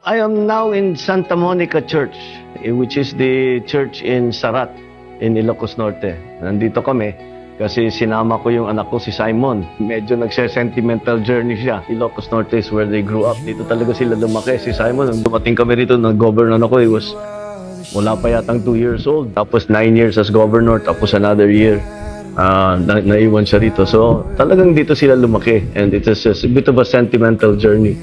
I am now in Santa Monica Church, which is the church in Sarat, in Ilocos Norte. Nandito kami kasi sinama ko yung anak ko si Simon. Medyo nagse-sentimental journey siya. Ilocos Norte is where they grew up. Dito talaga sila lumaki. Si Simon, nung dumating kami rito, nag-governor ako, he was wala pa yatang 2 years old. Tapos 9 years as governor, tapos another year. Naiwan siya rito. So, talagang dito sila lumaki. And it is a bit of a sentimental journey.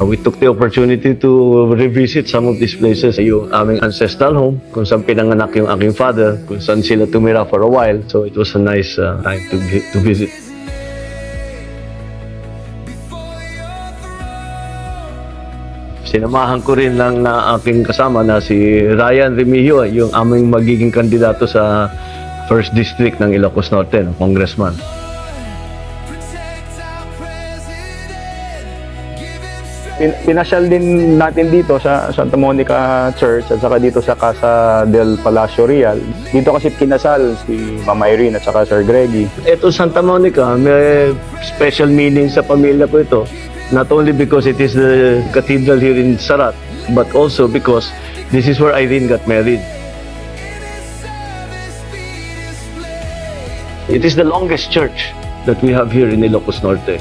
We took the opportunity to revisit some of these places. Yung aming ancestral home, kung saan pinanganak yung aking father, kung saan sila tumira for a while. So it was a nice time to visit. Sinamahan ko rin lang na aking kasama na si Ryan Remigio, yung aming magiging kandidato sa First District ng Ilocos Norte, ng congressman. Pinasyal din natin dito sa Santa Monica Church at saka dito sa Casa del Palacio Real. Dito kasi kinasal si Mama Irene at saka Sir Greggy. Ito Santa Monica, may special meaning sa pamilya ko ito. Not only because it is the cathedral here in Sarat, but also because this is where Irene got married. It is the longest church that we have here in Ilocos Norte.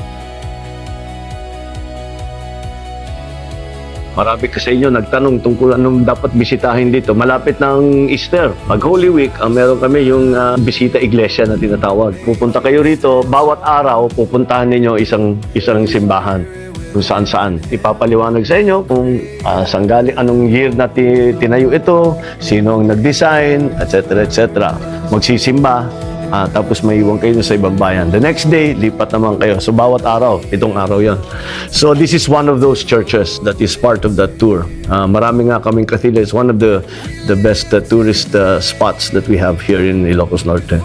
Marami kasi inyo nagtanong tungkol anong dapat bisitahin dito. Malapit ng Easter. Pag Holy Week, meron kami yung bisita iglesia na tinatawag. Pupunta kayo rito, bawat araw pupuntahan ninyo isang simbahan kung saan-saan. Ipapaliwanag sa inyo kung saan galing, anong year na tinayo ito, sino ang nag-design, etc. etc. Magsisimba. Tapos may iwan kayo sa ibang bayan. The next day, lipat naman kayo. So, bawat araw, itong araw yan. So, this is one of those churches that is part of that tour. Marami nga kaming cathedral. It's one of the best tourist spots that we have here in Ilocos Norte.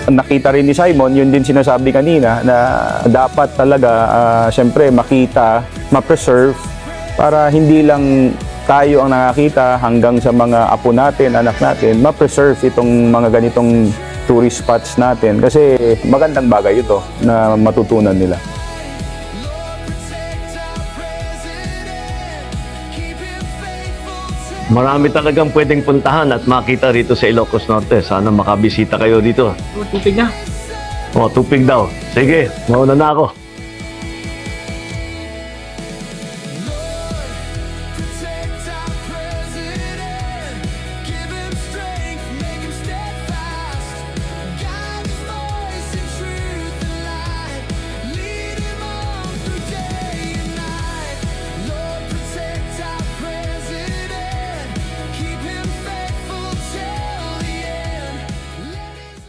Nakita rin ni Simon, yun din sinasabi kanina, na dapat talaga, syempre, makita, ma-preserve, para hindi lang tayo ang nakakita hanggang sa mga apo natin, anak natin, ma-preserve itong mga ganitong tourist spots natin. Kasi magandang bagay ito na matutunan nila. Marami talagang pwedeng puntahan at makita rito sa Ilocos Norte. Sana makabisita kayo dito. Tupig na. Tupig daw. Sige, mauna na ako.